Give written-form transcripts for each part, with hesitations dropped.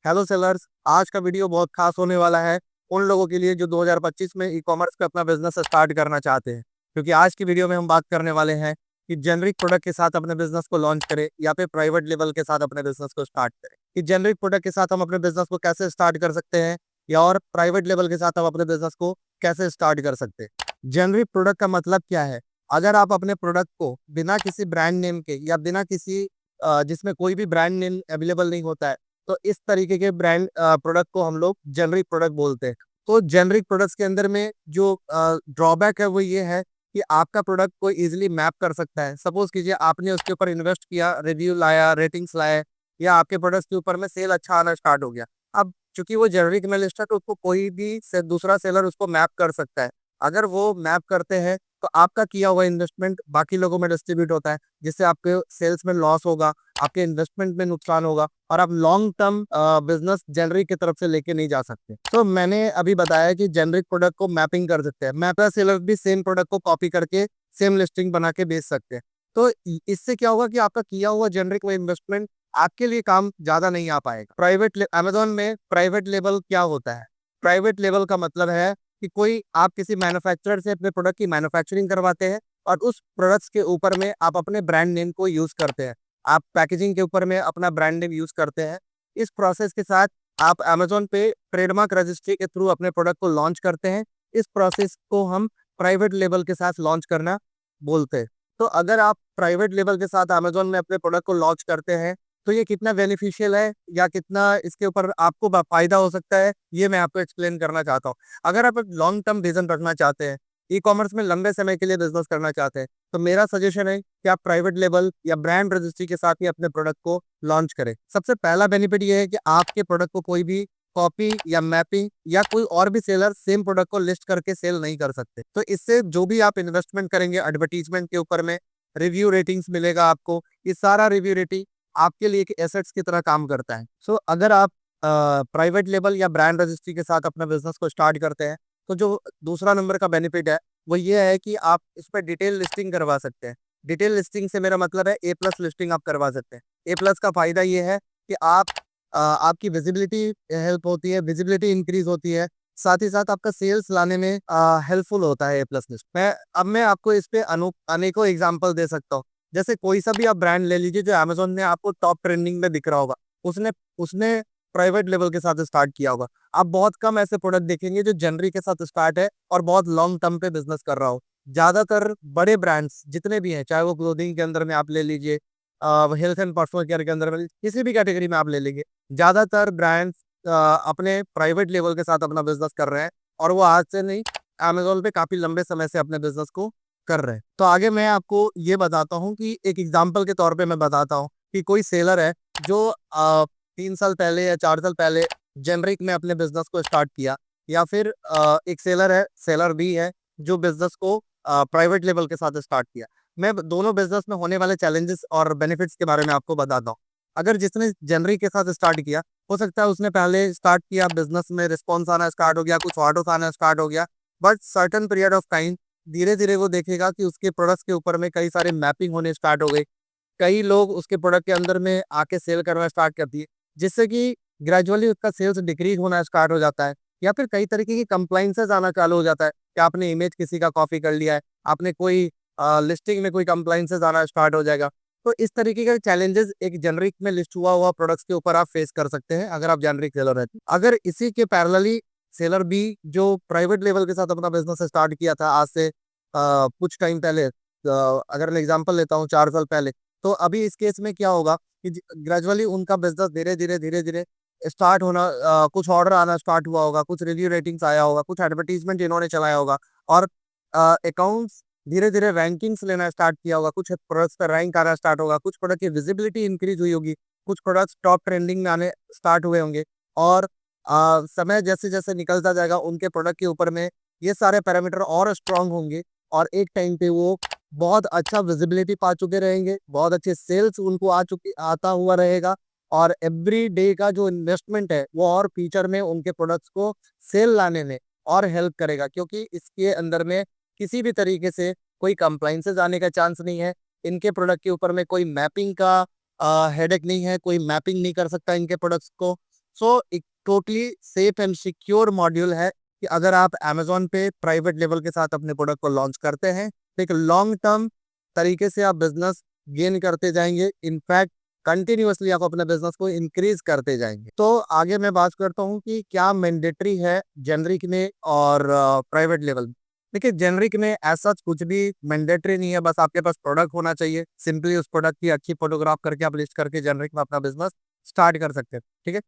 Hello sellers, आज का video बहुत खास होने वाला है उन लोगों के लिए जो 2025 में ई कॉमर्स पे अपना बिजनेस स्टार्ट करना चाहते हैं। क्योंकि आज की वीडियो में हम बात करने वाले हैं कि जेनरिक प्रोडक्ट के साथ अपने बिजनेस को लॉन्च करें या फिर प्राइवेट लेवल के साथ अपने बिजनेस को स्टार्ट करें। कि जेनरिक प्रोडक्ट के साथ हम अपने बिजनेस को कैसे स्टार्ट कर सकते हैं या और प्राइवेट लेवल के साथ हम अपने बिजनेस को कैसे स्टार्ट कर सकते हैं। जेनरिक प्रोडक्ट का मतलब क्या है? अगर आप अपने प्रोडक्ट को बिना किसी ब्रांड नेम के या बिना किसी जिसमें कोई भी ब्रांड नेम अवेलेबल नहीं होता है, तो इस तरीके के ब्रांड प्रोडक्ट को हम लोग जेनरिक प्रोडक्ट बोलते हैं। तो जेनरिक प्रोडक्ट्स के अंदर में जो ड्रॉबैक है वो ये है कि आपका प्रोडक्ट कोई इजीली मैप कर सकता है। सपोज कीजिए आपने उसके ऊपर इन्वेस्ट किया, रिव्यू लाया, रेटिंग्स लाया, या आपके प्रोडक्ट्स के ऊपर में सेल अच्छा आना स्टार्ट हो गया। अब चूंकि वो जेनरिक में लिस्ट है तो उसको कोई भी दूसरा सेलर उसको मैप कर सकता है। अगर वो मैप करते हैं तो आपका किया हुआ इन्वेस्टमेंट बाकी लोगों में डिस्ट्रीब्यूट होता है, जिससे आपके सेल्स में लॉस होगा, आपके इन्वेस्टमेंट में नुकसान होगा और आप लॉन्ग टर्म बिजनेस जेनरिक की तरफ से लेके नहीं जा सकते। तो मैंने अभी बताया कि जेनरिक प्रोडक्ट को मैपिंग कर सकते हैं। मैपर सेलर भी सेम प्रोडक्ट को कॉपी करके सेम लिस्टिंग बना के बेच सकते हैं। तो इससे क्या होगा कि आपका किया हुआ जेनरिक में इन्वेस्टमेंट आपके लिए काम ज्यादा नहीं आ पाएगा। अमेजोन में प्राइवेट लेवल क्या होता है? प्राइवेट लेवल का मतलब है कि कोई आप किसी मैन्युफैक्चरर से अपने प्रोडक्ट की मैन्युफैक्चरिंग करवाते हैं और उस प्रोडक्ट्स के ऊपर में आप अपने ब्रांड नेम को यूज करते हैं। आप पैकेजिंग के ऊपर में अपना ब्रांड नेम यूज करते हैं। इस प्रोसेस के साथ आप अमेजोन पे ट्रेडमार्क रजिस्ट्री के थ्रू अपने प्रोडक्ट को लॉन्च करते हैं। इस प्रोसेस को हम प्राइवेट लेवल के साथ लॉन्च करना बोलते हैं। तो अगर आप प्राइवेट लेवल के साथ अमेजोन में अपने प्रोडक्ट को लॉन्च करते हैं तो ये कितना बेनिफिशियल है या कितना इसके ऊपर आपको फायदा हो सकता है, ये मैं आपको एक्सप्लेन करना चाहता हूँ। अगर आप एक लॉन्ग टर्म विजन रखना चाहते हैं, ई कॉमर्स में लंबे समय के लिए बिजनेस करना चाहते हैं, तो मेरा सजेशन है कि आप प्राइवेट लेवल या ब्रांड रजिस्ट्री के साथ ही अपने प्रोडक्ट को लॉन्च करें। सबसे पहला बेनिफिट ये है कि आपके प्रोडक्ट को कोई भी कॉपी या मैपिंग या कोई और भी सेलर सेम प्रोडक्ट को लिस्ट करके सेल नहीं कर सकते। तो इससे जो भी आप इन्वेस्टमेंट करेंगे एडवर्टीजमेंट के ऊपर में, रिव्यू रेटिंग्स मिलेगा आपको। ये सारा रिव्यू रेटिंग आपके लिए एक एसेट्स की तरह काम करता है। सो अगर आप प्राइवेट लेवल या ब्रांड रजिस्ट्री के साथ अपना बिजनेस को स्टार्ट करते हैं तो जो दूसरा नंबर का बेनिफिट है वो ये है कि आप इस पर डिटेल लिस्टिंग करवा सकते हैं। डिटेल लिस्टिंग से मेरा मतलब है ए प्लस लिस्टिंग आप करवा सकते हैं। ए प्लस का फायदा ये है कि आपकी विजिबिलिटी हेल्प होती है, विजिबिलिटी इंक्रीज होती है, साथ ही साथ आपका सेल्स लाने में हेल्पफुल होता है ए प्लस लिस्ट। मैं आपको इस पे अनेकों एग्जाम्पल दे सकता हूँ। जैसे कोई सा भी आप ब्रांड ले लीजिए जो अमेजोन ने आपको टॉप ट्रेंडिंग में दिख रहा होगा, उसने उसने प्राइवेट लेवल के साथ स्टार्ट किया होगा। आप बहुत कम ऐसे प्रोडक्ट देखेंगे जो जनवरी के साथ स्टार्ट है और बहुत लॉन्ग टर्म पे बिजनेस कर रहा हो। ज्यादातर बड़े ब्रांड्स जितने भी हैं, चाहे वो क्लोथिंग के अंदर में आप ले लीजिए, हेल्थ एंड पर्सनल केयर के अंदर में, किसी भी कैटेगरी में आप ले लीजिए, ज्यादातर ब्रांड्स अपने प्राइवेट लेवल के साथ अपना बिजनेस कर रहे हैं और वो आज से नहीं, अमेजोन पे काफी लंबे समय से अपने बिजनेस को कर रहे हैं। तो आगे मैं आपको ये बताता हूँ कि एक एग्जाम्पल के तौर पे मैं बताता हूँ कि कोई सेलर है जो 3 साल पहले या 4 साल पहले जेनरिक में अपने बिजनेस को स्टार्ट किया, या फिर एक सेलर भी है जो बिजनेस को प्राइवेट लेवल के साथ स्टार्ट किया। मैं दोनों बिजनेस में होने वाले चैलेंजेस और बेनिफिट्स के बारे में आपको बताता हूँ। अगर जिसने जेनरिक के साथ स्टार्ट किया, हो सकता है उसने पहले स्टार्ट किया बिजनेस में, रिस्पॉन्स आना स्टार्ट हो गया, कुछ ऑर्डर्स आना स्टार्ट हो गया, but certain period of time धीरे धीरे वो देखेगा कि उसके प्रोडक्ट्स के ऊपर में कई सारे मैपिंग होने स्टार्ट हो गए। कई लोग उसके प्रोडक्ट के अंदर में आके सेल करना स्टार्ट कर दिए, जिससे कि ग्रेजुअली उसका सेल्स डिक्रीज होना स्टार्ट हो जाता है। या फिर कई तरीके की कंप्लाइंसेस आना चालू हो जाता है कि आपने इमेज किसी का कॉपी कर लिया है, आपने कोई लिस्टिंग में कोई कंप्लाइंसेस आना स्टार्ट हो जाएगा। तो इस तरीके के चैलेंजेस एक जेनरिक में लिस्ट हुआ हुआ प्रोडक्ट्स के ऊपर आप फेस कर सकते हैं अगर आप जेनरिक सेलर हैं। अगर इसी के पैरेलली सेलर बी जो प्राइवेट लेवल के साथ अपना बिजनेस स्टार्ट किया था आज से कुछ टाइम पहले, अगर मैं एग्जांपल लेता हूँ 4 साल पहले, तो अभी इस केस में क्या होगा कि ग्रेजुअली उनका बिजनेस धीरे धीरे स्टार्ट होना, कुछ ऑर्डर आना स्टार्ट हुआ होगा, कुछ रिव्यू रेटिंग्स आया होगा, कुछ एडवर्टीजमेंट इन्होंने चलाया होगा और अकाउंट्स धीरे धीरे रैंकिंग्स लेना स्टार्ट किया होगा, कुछ प्रोडक्ट्स का रैंक आना स्टार्ट होगा, कुछ प्रोडक्ट की विजिबिलिटी इंक्रीज हुई होगी, कुछ प्रोडक्ट्स टॉप ट्रेंडिंग में आने स्टार्ट हुए होंगे। और समय जैसे जैसे निकलता जाएगा उनके प्रोडक्ट के ऊपर में ये सारे पैरामीटर और स्ट्रांग होंगे और एक टाइम पे वो बहुत अच्छा विजिबिलिटी पा चुके रहेंगे, बहुत अच्छे सेल्स उनको आता हुआ रहेगा और एवरी डे का जो इन्वेस्टमेंट है वो और फ्यूचर में उनके प्रोडक्ट्स को सेल लाने में और हेल्प करेगा, क्योंकि इसके अंदर में किसी भी तरीके से कोई कंप्लाइंसेस आने का चांस नहीं है। इनके प्रोडक्ट के ऊपर में कोई मैपिंग का हेडेक नहीं है, कोई मैपिंग नहीं कर सकता इनके प्रोडक्ट्स को। सो एक totally safe and secure module है कि अगर आप अमेजोन पे प्राइवेट लेवल के साथ अपने प्रोडक्ट को लॉन्च करते हैं तो एक लॉन्ग टर्म तरीके से आप बिजनेस गेन करते जाएंगे। इनफैक्ट कंटिन्यूअसली आप अपने बिजनेस को इंक्रीज करते जाएंगे। तो आगे मैं बात करता हूँ कि क्या मैंडेटरी है जेनरिक में और प्राइवेट लेवल में। देखिए, जेनरिक में ऐसा कुछ भी मैंडेटरी नहीं है, बस आपके पास प्रोडक्ट होना चाहिए। सिंपली उस प्रोडक्ट की अच्छी फोटोग्राफ करके आप लिस्ट करके जेनरिक में अपना बिजनेस स्टार्ट कर सकते हैं, ठीक है।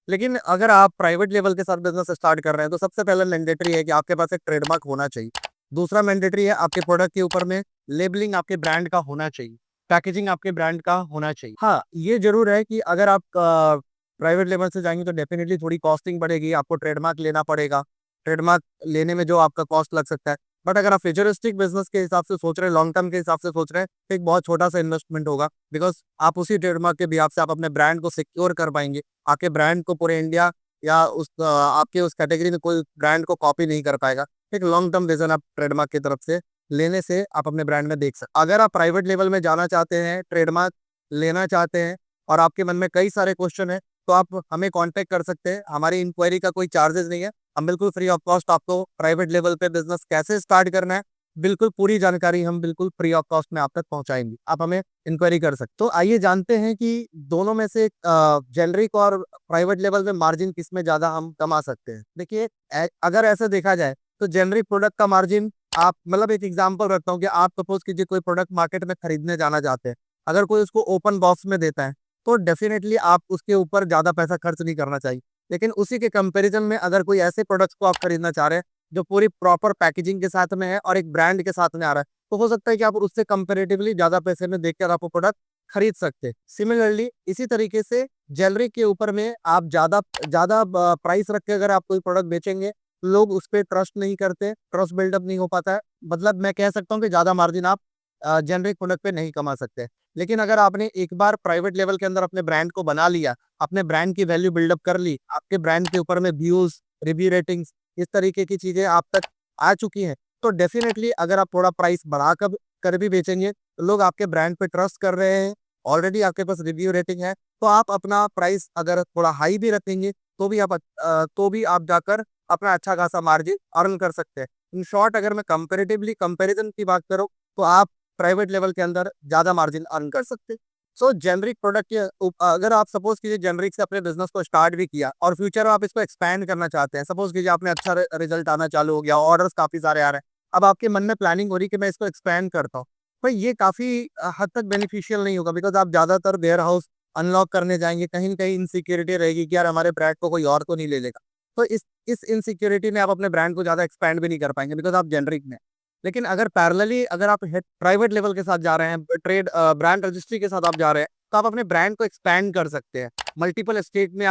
लेकिन अगर आप प्राइवेट लेवल के साथ बिजनेस स्टार्ट कर रहे हैं तो सबसे पहले मैंडेटरी है कि आपके पास एक ट्रेडमार्क होना चाहिए। दूसरा मैंडेटरी है आपके प्रोडक्ट के ऊपर में लेबलिंग आपके ब्रांड का होना चाहिए, पैकेजिंग आपके ब्रांड का होना चाहिए। हाँ, ये जरूर है कि अगर आप प्राइवेट लेवल से जाएंगे तो डेफिनेटली थोड़ी कॉस्टिंग बढ़ेगी, आपको ट्रेडमार्क लेना पड़ेगा। ट्रेडमार्क लेने में जो आपका कॉस्ट लग सकता है, बट अगर आप फ्यूचरिस्टिक बिजनेस के हिसाब से सोच रहे हैं, लॉन्ग टर्म के हिसाब से सोच रहे हैं, तो एक बहुत छोटा सा इन्वेस्टमेंट होगा। बिकॉज आप उसी ट्रेडमार्क के बिहाफ से आप अपने ब्रांड को सिक्योर कर पाएंगे। आपके ब्रांड को पूरे इंडिया या आपके उस कैटेगरी में कोई ब्रांड को कॉपी नहीं कर पाएगा। एक लॉन्ग टर्म विजन आप ट्रेडमार्क की तरफ से लेने से आप अपने ब्रांड में देख सकते। अगर आप प्राइवेट लेवल में जाना चाहते हैं, ट्रेडमार्क लेना चाहते हैं और आपके मन में कई सारे क्वेश्चन है, तो आप हमें कांटेक्ट कर सकते हैं। हमारी इंक्वायरी का कोई चार्जेस नहीं है। हम बिल्कुल फ्री ऑफ कॉस्ट आपको प्राइवेट लेवल पे बिजनेस कैसे स्टार्ट करना है, बिल्कुल पूरी जानकारी हम बिल्कुल फ्री ऑफ कॉस्ट में आप तक पहुंचाएंगे। आप हमें इंक्वायरी कर सकते। तो आइए जानते हैं कि दोनों में से जेनरिक और प्राइवेट लेवल में मार्जिन किस में ज्यादा हम कमा सकते हैं। देखिए, अगर ऐसा देखा जाए तो जेनरिक प्रोडक्ट का मार्जिन, आप मतलब एक एग्जांपल रखता हूँ कि आप सपोज कीजिए कोई प्रोडक्ट मार्केट में खरीदने जाना चाहते हैं, अगर कोई उसको ओपन बॉक्स में देता है तो डेफिनेटली आप उसके ऊपर ज्यादा पैसा खर्च नहीं करना चाहिए। लेकिन उसी के कंपैरिजन में अगर कोई ऐसे प्रोडक्ट्स को आप खरीदना चाह रहे हैं जो पूरी प्रॉपर पैकेजिंग के साथ में है और एक ब्रांड के साथ में आ रहा है, तो हो सकता है कि आप उससे कंपेरेटिवली ज्यादा पैसे में देखकर आप वो प्रोडक्ट खरीद सकते हैं। सिमिलरली इसी तरीके से ज्वेलरी के ऊपर में आप ज्यादा ज्यादा प्राइस रख के अगर आप कोई प्रोडक्ट बेचेंगे, लोग उस पर ट्रस्ट नहीं करते, ट्रस्ट बिल्डअप नहीं हो पाता है। मतलब मैं कह सकता हूँ कि ज्यादा मार्जिन आप जेनरिक प्रोडक्ट पे नहीं कमा सकते। लेकिन अगर आपने एक बार प्राइवेट लेवल के अंदर अपने ब्रांड को बना लिया, अपने ब्रांड की वैल्यू बिल्डअप कर ली, आपके ब्रांड के ऊपर में व्यूज, रिव्यू रेटिंग्स, इस तरीके की चीजें आप तक आ चुकी हैं, तो डेफिनेटली अगर आप थोड़ा प्राइस बढ़ा कर भी बेचेंगे तो लोग आपके ब्रांड पे ट्रस्ट कर रहे हैं, ऑलरेडी आपके पास रिव्यू रेटिंग है, तो आप अपना प्राइस अगर थोड़ा हाई भी रखेंगे तो भी आप जाकर अपना अच्छा खासा मार्जिन अर्न कर सकते हैं। इन शॉर्ट, अगर मैं कंपेरेटिवली कंपैरिजन की बात करूं तो आप प्राइवेट लेवल के अंदर ज्यादा मार्जिन अर्न कर सकते हैं। सो जेनरिक प्रोडक्ट के अगर आप सपोज कीजिए जेनरिक से अपने बिजनेस को स्टार्ट भी किया और फ्यूचर में आप इसको एक्सपैंड करना चाहते हैं, सपोज कीजिए आपने अच्छा रिजल्ट आना चालू हो गया, ऑर्डर्स काफी सारे आ रहे हैं, अब आपके मन में प्लानिंग हो रही कि मैं इसको एक्सपैंड करता हूँ, तो ये काफी हद तक बेनिफिशियल नहीं होगा। बिकॉज आप ज्यादातर वेयर हाउस अनलॉक करने जाएंगे, कहीं न कहीं इनसिक्योरिटी रहेगी कि यार हमारे ब्रांड को कोई और तो नहीं ले लेगा। तो इस इनसिक्योरिटी में आप अपने ब्रांड को ज्यादा एक्सपैंड भी नहीं कर पाएंगे बिकॉज आप जेनरिक में। लेकिन अगर पैरेलली अगर आप प्राइवेट लेवल के साथ जा रहे हैं, ट्रेड ब्रांड रजिस्ट्री के साथ आप जा रहे हैं, तो आप अपने ब्रांड को एक्सपैंड कर सकते हैं। मल्टीपल स्टेट में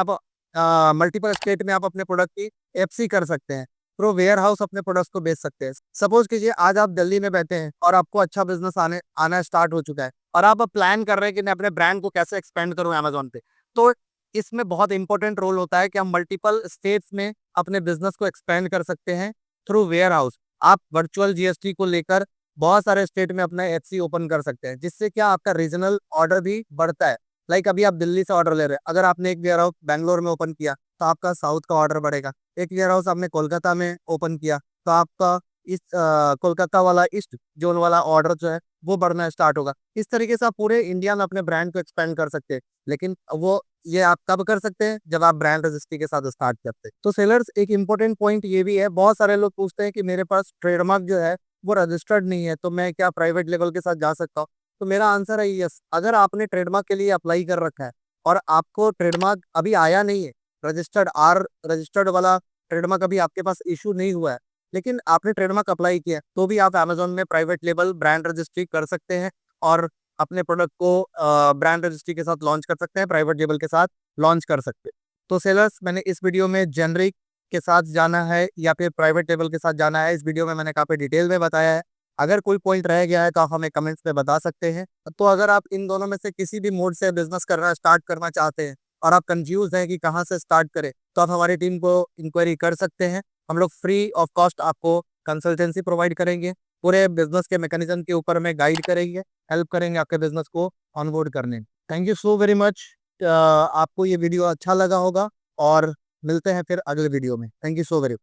आप अपने प्रोडक्ट की एफसी कर सकते हैं, प्रो वेयर हाउस अपने प्रोडक्ट्स को बेच सकते हैं। सपोज कीजिए आज आप दिल्ली में बैठे हैं और आपको अच्छा बिजनेस आना स्टार्ट हो चुका है और आप प्लान कर रहे हैं कि मैं अपने ब्रांड को कैसे एक्सपेंड करूं अमेजोन पे। तो इसमें बहुत इंपॉर्टेंट रोल होता है कि हम मल्टीपल स्टेट्स में अपने बिजनेस को एक्सपेंड कर सकते हैं थ्रू वेयर हाउस। आप वर्चुअल जीएसटी को लेकर बहुत सारे स्टेट में अपना एफसी ओपन कर सकते हैं, जिससे क्या आपका रीजनल ऑर्डर भी बढ़ता है। लाइक अभी आप दिल्ली से ऑर्डर ले रहे हैं, अगर आपने एक वेयर हाउस बैंगलोर में ओपन किया तो आपका साउथ का ऑर्डर बढ़ेगा। एक वेयर हाउस आपने कोलकाता में ओपन किया तो आपका इस कोलकाता वाला ईस्ट जोन वाला ऑर्डर जो है वो बढ़ना स्टार्ट होगा। इस तरीके से आप पूरे इंडिया में अपने ब्रांड को एक्सपेंड कर सकते हैं। लेकिन वो ये आप कब कर सकते हैं, जब आप ब्रांड रजिस्ट्री के साथ स्टार्ट करते हैं। तो सेलर्स, एक इंपॉर्टेंट पॉइंट ये भी है, बहुत सारे लोग पूछते हैं कि मेरे पास ट्रेडमार्क जो है वो रजिस्टर्ड नहीं है, तो मैं क्या प्राइवेट लेवल के साथ जा सकता हूँ। तो मेरा आंसर है यस। अगर आपने ट्रेडमार्क के लिए अप्लाई कर रखा है और आपको ट्रेडमार्क अभी आया नहीं है, रजिस्टर्ड वाला ट्रेडमार्क अभी आपके पास इशू नहीं हुआ है, लेकिन आपने ट्रेडमार्क अप्लाई किया है, तो भी आप अमेजोन में प्राइवेट लेवल ब्रांड रजिस्ट्री कर सकते हैं और अपने प्रोडक्ट को ब्रांड रजिस्ट्री के साथ लॉन्च कर सकते हैं, प्राइवेट लेबल के साथ लॉन्च कर सकते हैं। तो सेलर्स, मैंने इस वीडियो में जेनरिक के साथ जाना है या फिर प्राइवेट लेबल के साथ जाना है, इस वीडियो में मैंने काफी डिटेल में बताया है। अगर कोई पॉइंट रह गया है तो आप हमें कमेंट्स में बता सकते हैं। तो अगर आप इन दोनों में से किसी भी मोड से बिजनेस करना स्टार्ट करना चाहते हैं और आप कंफ्यूज हैं कि कहाँ से स्टार्ट करें, तो आप हमारी टीम को इंक्वायरी कर सकते हैं। हम लोग फ्री ऑफ कॉस्ट आपको कंसल्टेंसी प्रोवाइड करेंगे, पूरे बिजनेस के मैकेनिज्म के ऊपर में गाइड करेंगे, हेल्प करेंगे आपके बिजनेस को ऑनबोर्ड करने में। Thank you so very much. आपको ये वीडियो अच्छा लगा होगा और मिलते हैं फिर अगले वीडियो में। Thank you so very much.